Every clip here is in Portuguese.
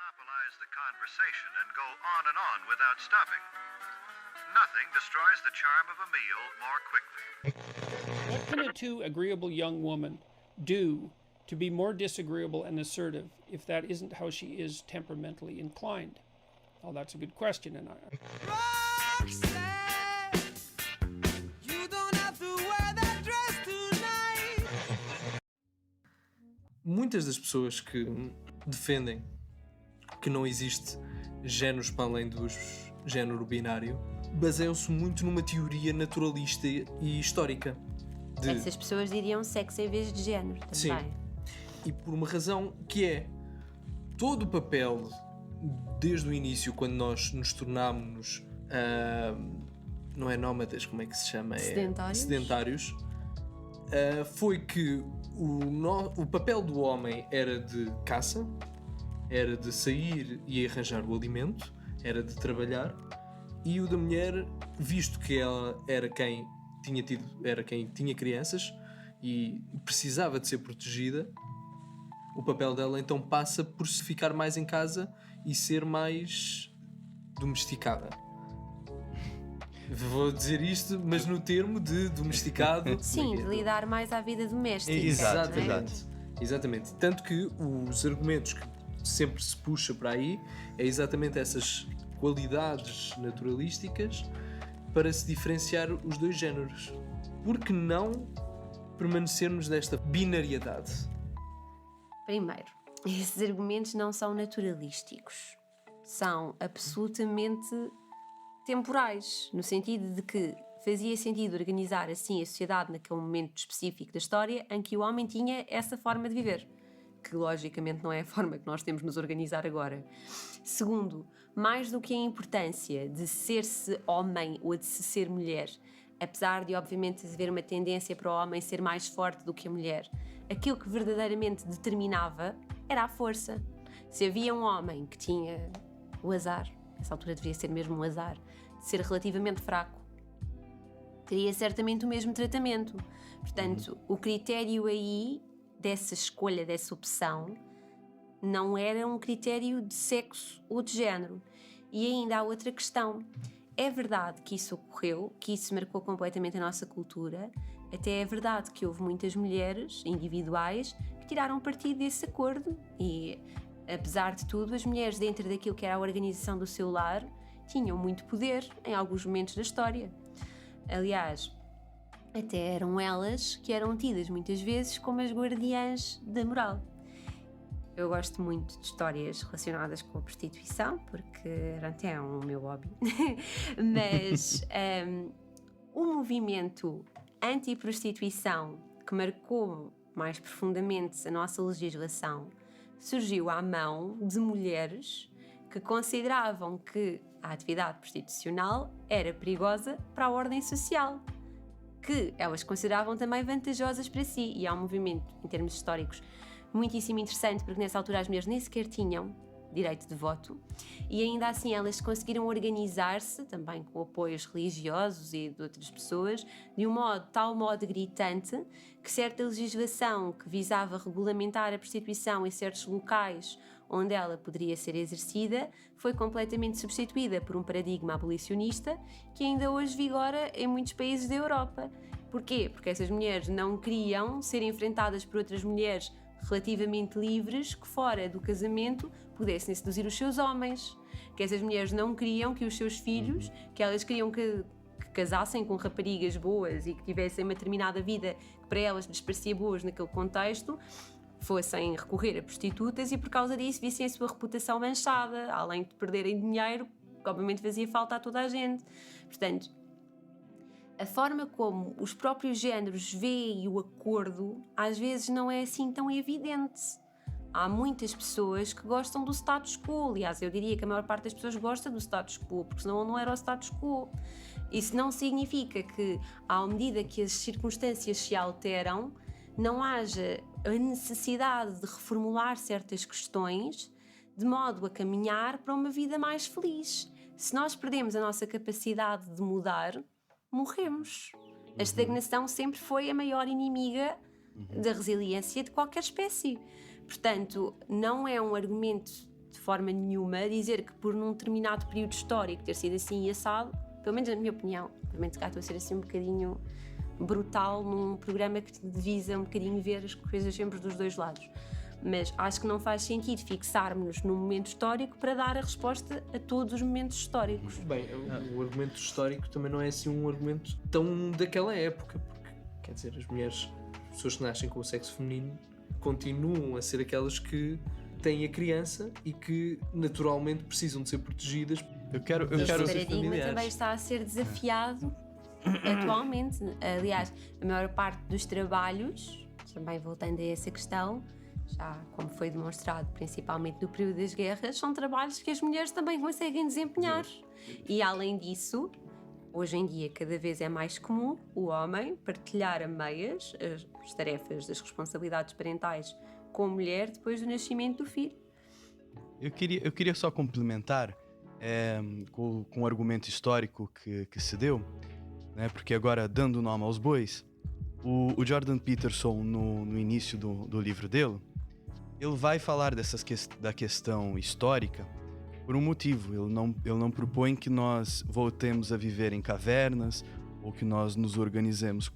monopolize the conversation and go on without stopping. Nothing destroys the charm of a meal more quickly. What can a too agreeable young woman do to be more disagreeable and assertive if that isn't how she is temperamentally inclined? Well, that's a good question, and muitas das pessoas que defendem que não existe géneros para além do género binário baseiam-se muito numa teoria naturalista e histórica. Essas pessoas diriam sexo em vez de género também. Sim. E por uma razão que é todo o papel, desde o início, quando nós nos tornámos não é nómadas, como é que se chama? Sedentários. Foi que o papel do homem era de caça, era de sair e arranjar o alimento, era de trabalhar, e o da mulher, visto que ela era quem tinha crianças e precisava de ser protegida, o papel dela então passa por se ficar mais em casa e ser mais domesticada. Vou dizer isto, mas no termo de domesticado. Sim, de lidar mais à vida doméstica. Exatamente. Tanto que os argumentos que sempre se puxa para aí é exatamente essas qualidades naturalísticas para se diferenciar os dois géneros. Por que não permanecermos nesta binariedade? Primeiro, esses argumentos não são naturalísticos. São absolutamente temporais, no sentido de que fazia sentido organizar assim a sociedade naquele momento específico da história em que o homem tinha essa forma de viver, que logicamente não é a forma que nós temos de nos organizar agora. Segundo, mais do que a importância de ser-se homem ou de se ser mulher, apesar de obviamente haver uma tendência para o homem ser mais forte do que a mulher, aquilo que verdadeiramente determinava era a força. Se havia um homem que tinha o azar, nessa altura deveria ser mesmo um azar, de ser relativamente fraco, teria certamente o mesmo tratamento. Portanto, o critério aí dessa escolha, dessa opção, não era um critério de sexo ou de género. E ainda há outra questão. É verdade que isso ocorreu, que isso marcou completamente a nossa cultura, até é verdade que houve muitas mulheres individuais que tiraram partido desse acordo e, apesar de tudo, as mulheres dentro daquilo que era a organização do seu lar tinham muito poder em alguns momentos da história. Aliás, até eram elas que eram tidas muitas vezes como as guardiãs da moral. Eu gosto muito de histórias relacionadas com a prostituição, porque até é um meu hobby. Mas o movimento anti-prostituição que marcou mais profundamente a nossa legislação surgiu à mão de mulheres que consideravam que a atividade prostitucional era perigosa para a ordem social, que elas consideravam também vantajosas para si. E há um movimento, em termos históricos, muitíssimo interessante, porque nessa altura as mulheres nem sequer tinham direito de voto e ainda assim elas conseguiram organizar-se, também com apoios religiosos e de outras pessoas, de um modo, tal modo gritante, que certa legislação que visava regulamentar a prostituição em certos locais onde ela poderia ser exercida foi completamente substituída por um paradigma abolicionista que ainda hoje vigora em muitos países da Europa. Porquê? Porque essas mulheres não queriam ser enfrentadas por outras mulheres relativamente livres que fora do casamento pudessem seduzir os seus homens, que essas mulheres não queriam que os seus filhos, que elas queriam que casassem com raparigas boas e que tivessem uma determinada vida que para elas lhes parecia boas naquele contexto, fossem recorrer a prostitutas e por causa disso vissem a sua reputação manchada, além de perderem dinheiro, que obviamente fazia falta a toda a gente. Portanto, a forma como os próprios géneros veem o acordo às vezes não é assim tão evidente. Há muitas pessoas que gostam do status quo, aliás, eu diria que a maior parte das pessoas gosta do status quo, porque senão não era o status quo. Isso não significa que, à medida que as circunstâncias se alteram, não haja a necessidade de reformular certas questões de modo a caminhar para uma vida mais feliz. Se nós perdemos a nossa capacidade de mudar, morremos. A estagnação sempre foi a maior inimiga da resiliência de qualquer espécie. Portanto, não é um argumento de forma nenhuma dizer que por num determinado período histórico ter sido assim e assado, pelo menos na minha opinião, pelo menos cá estou a ser assim um bocadinho brutal num programa que devisa um bocadinho ver as coisas sempre dos dois lados. Mas acho que não faz sentido fixarmos-nos num momento histórico para dar a resposta a todos os momentos históricos. Bem, o argumento histórico também não é assim um argumento tão daquela época, porque, quer dizer, as pessoas que nascem com o sexo feminino continuam a ser aquelas que têm a criança e que naturalmente precisam de ser protegidas. Eu quero Este ser paradigma familiares. também está a ser desafiado atualmente. Aliás, a maior parte dos trabalhos, também voltando a essa questão, já como foi demonstrado principalmente no período das guerras, são trabalhos que as mulheres também conseguem desempenhar. E além disso, hoje em dia cada vez é mais comum o homem partilhar a meias as tarefas das responsabilidades parentais com a mulher depois do nascimento do filho. Eu queria só complementar com o argumento histórico que se deu, né? Porque agora, dando nome aos bois, o Jordan Peterson, no início do livro dele, ele vai falar da questão histórica por um motivo. Ele não propõe que nós voltemos a viver em cavernas ou que nós nos organizemos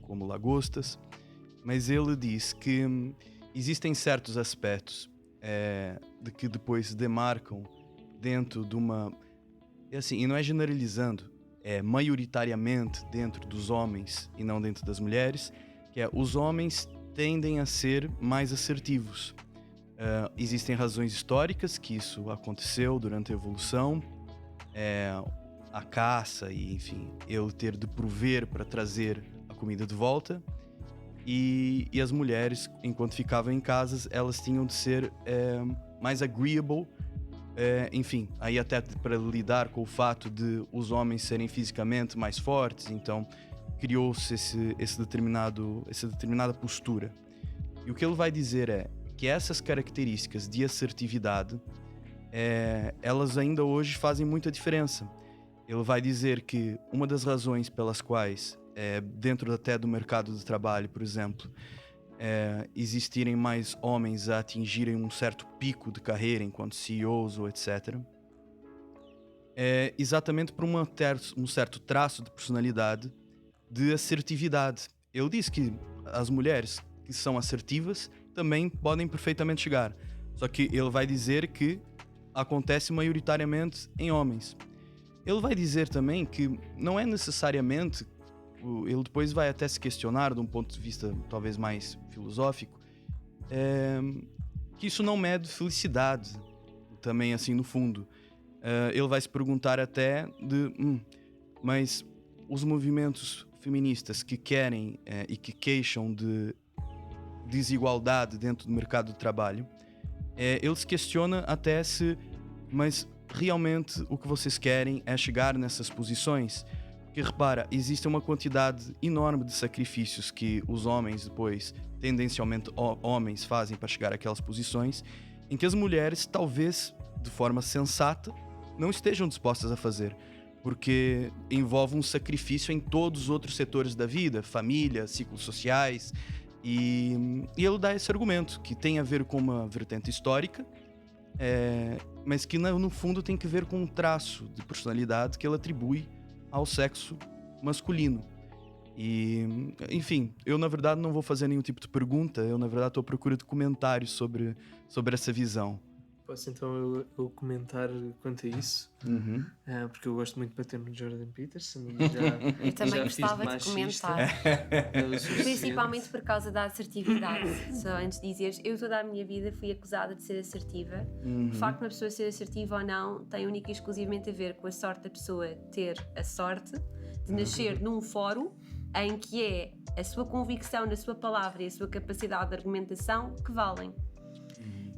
como lagostas, mas ele diz que existem certos aspectos de que depois demarcam dentro de uma... e não é generalizando, é maioritariamente dentro dos homens e não dentro das mulheres, que os homens tendem a ser mais assertivos. Existem razões históricas que isso aconteceu durante a evolução, a caça e, enfim, ele ter de prover para trazer a comida de volta, e as mulheres, enquanto ficavam em casas, elas tinham de ser mais agreeable, enfim, aí até para lidar com o fato de os homens serem fisicamente mais fortes, então criou-se essa determinada postura. E o que ele vai dizer é que essas características de assertividade, elas ainda hoje fazem muita diferença. Ele vai dizer que uma das razões pelas quais, dentro até do mercado de trabalho, por exemplo, existirem mais homens a atingirem um certo pico de carreira enquanto CEOs ou etc., é exatamente por um certo traço de personalidade de assertividade. Ele diz que as mulheres que são assertivas também podem perfeitamente chegar, só que ele vai dizer que acontece maioritariamente em homens. Ele vai dizer também que não é necessariamente, ele depois vai até se questionar de um ponto de vista talvez mais filosófico, que isso não mede felicidade também, assim, no fundo. Ele vai se perguntar até mas os movimentos feministas que querem e que queixam de desigualdade dentro do mercado de trabalho, ele se questiona até mas realmente o que vocês querem é chegar nessas posições? Porque repara, existe uma quantidade enorme de sacrifícios que os homens depois, tendencialmente homens, fazem para chegar àquelas posições, em que as mulheres, talvez de forma sensata, não estejam dispostas a fazer, porque envolve um sacrifício em todos os outros setores da vida, família, ciclos sociais, e ele dá esse argumento, que tem a ver com uma vertente histórica, mas que no fundo tem que ver com um traço de personalidade que ele atribui ao sexo masculino. E, enfim, eu na verdade não vou fazer nenhum tipo de pergunta, eu na verdade estou à procura de comentários sobre essa visão. Posso então eu comentar quanto a isso? Uhum. Porque eu gosto muito de bater no Jordan Peterson e Eu também já fiz gostava de machista. comentar. O suficiente. Principalmente por causa da assertividade. Só antes de dizeres, eu toda a minha vida fui acusada de ser assertiva. O facto de uma pessoa ser assertiva ou não tem única e exclusivamente a ver com a sorte da pessoa ter a sorte de nascer num fórum em que é a sua convicção na sua palavra e a sua capacidade de argumentação que valem.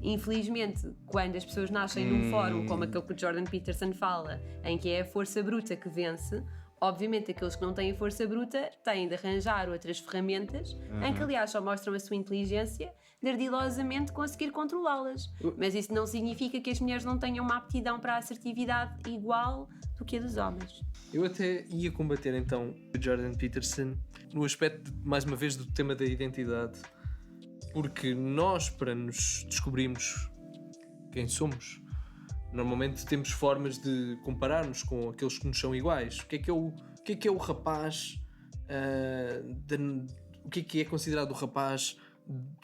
Infelizmente, quando as pessoas nascem num fórum como aquele que o Jordan Peterson fala, em que é a força bruta que vence, obviamente aqueles que não têm a força bruta têm de arranjar outras ferramentas em que aliás só mostram a sua inteligência de ardilosamente conseguir controlá-las. Mas isso não significa que as mulheres não tenham uma aptidão para a assertividade igual do que a dos homens. Eu até ia combater então o Jordan Peterson no aspecto, mais uma vez, do tema da identidade. Porque nós, para nos descobrirmos quem somos. Normalmente temos formas de comparar-nos com aqueles que nos são iguais. O que é o rapaz, o que é considerado o rapaz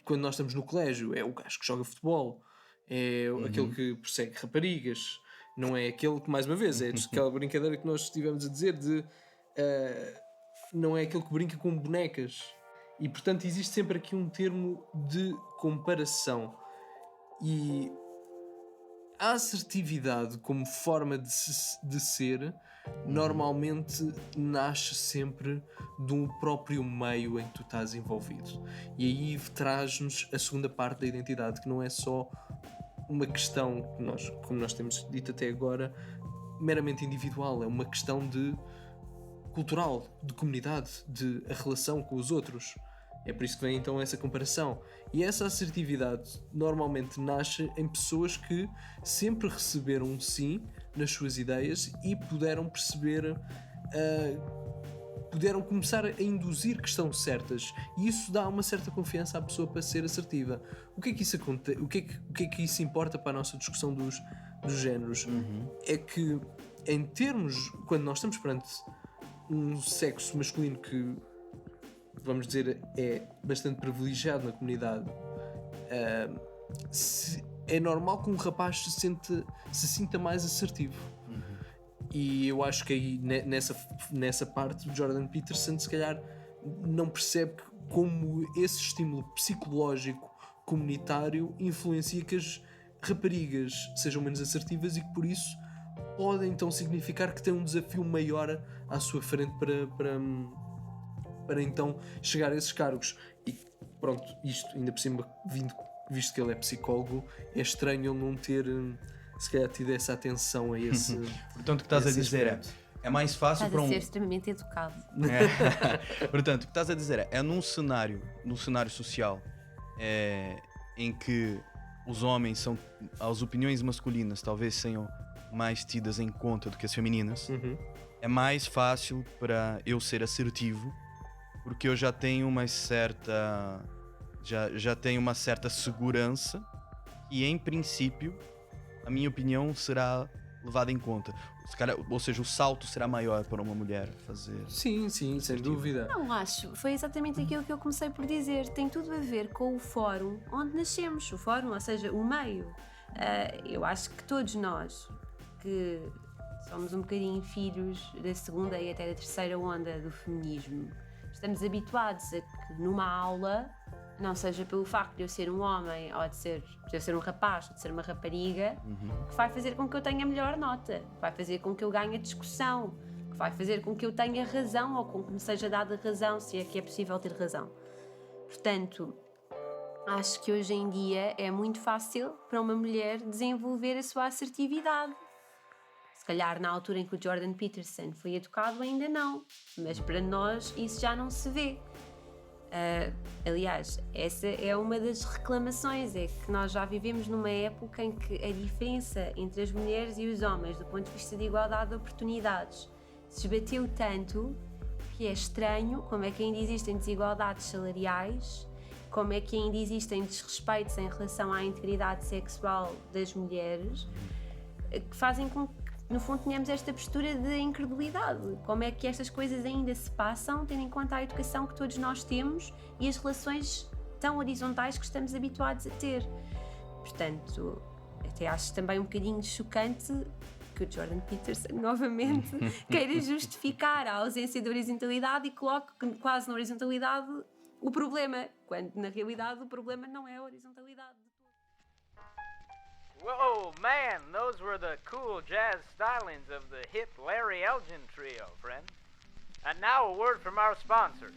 quando nós estamos no colégio? É o gajo que joga futebol, é aquele que persegue raparigas, não é aquele que, mais uma vez, é aquela brincadeira que nós estivemos a dizer de não é aquele que brinca com bonecas. E portanto existe sempre aqui um termo de comparação. E a assertividade como forma de ser normalmente nasce sempre de um próprio meio em que tu estás envolvido. E aí traz-nos a segunda parte da identidade, que não é só uma questão que nós, como nós temos dito até agora, meramente individual, é uma questão de cultural, de comunidade, de a relação com os outros. É por isso que vem então essa comparação. E essa assertividade normalmente nasce em pessoas que sempre receberam um sim nas suas ideias e puderam perceber, puderam começar a induzir que estão certas. E isso dá uma certa confiança à pessoa para ser assertiva. O que é que isso acontece? O que é que isso importa para a nossa discussão dos géneros? É que, em termos, quando nós estamos perante um sexo masculino que, vamos dizer, é bastante privilegiado na comunidade, é normal que um rapaz se sinta mais assertivo. E eu acho que aí nessa parte o Jordan Peterson se calhar não percebe como esse estímulo psicológico comunitário influencia que as raparigas sejam menos assertivas e que por isso pode então significar que tem um desafio maior à sua frente para então chegar a esses cargos. E pronto, isto ainda por cima, visto que ele é psicólogo, é estranho ele não ter se calhar tido essa atenção a esse. Portanto, o que estás a dizer é mais fácil Estás para a ser extremamente educado. Portanto, o que estás a dizer é num cenário social em que os homens são, as opiniões masculinas talvez sejam mais tidas em conta do que as femininas, é mais fácil para eu ser assertivo porque eu já tenho uma certa segurança e, em princípio, a minha opinião será levada em conta. Ou seja, o salto será maior para uma mulher fazer. Sim, sem dúvida. Não acho. Foi exatamente aquilo que eu comecei por dizer. Tem tudo a ver com o fórum onde nascemos. O fórum, ou seja, o meio. Eu acho que todos nós que somos um bocadinho filhos da segunda e até da terceira onda do feminismo, estamos habituados a que numa aula, não seja pelo facto de eu ser um homem ou de eu ser um rapaz ou de ser uma rapariga, que vai fazer com que eu tenha melhor nota, que vai fazer com que eu ganhe a discussão, que vai fazer com que eu tenha razão ou com que me seja dada razão, se é que é possível ter razão. Portanto, acho que hoje em dia é muito fácil para uma mulher desenvolver a sua assertividade. Se calhar na altura em que o Jordan Peterson foi educado ainda não, mas para nós isso já não se vê. Aliás, essa é uma das reclamações, é que nós já vivemos numa época em que a diferença entre as mulheres e os homens do ponto de vista de igualdade de oportunidades se esbateu tanto que é estranho como é que ainda existem desigualdades salariais, como é que ainda existem desrespeitos em relação à integridade sexual das mulheres, que fazem com que no fundo tenhamos esta postura de incredulidade. Como é que estas coisas ainda se passam, tendo em conta a educação que todos nós temos e as relações tão horizontais que estamos habituados a ter. Portanto, até acho também um bocadinho chocante que o Jordan Peterson novamente queira justificar a ausência de horizontalidade e coloque quase na horizontalidade o problema, quando na realidade o problema não é a horizontalidade. Whoa, man, those were the cool jazz stylings of the hip Larry Elgin trio, friend. And now a word from our sponsors.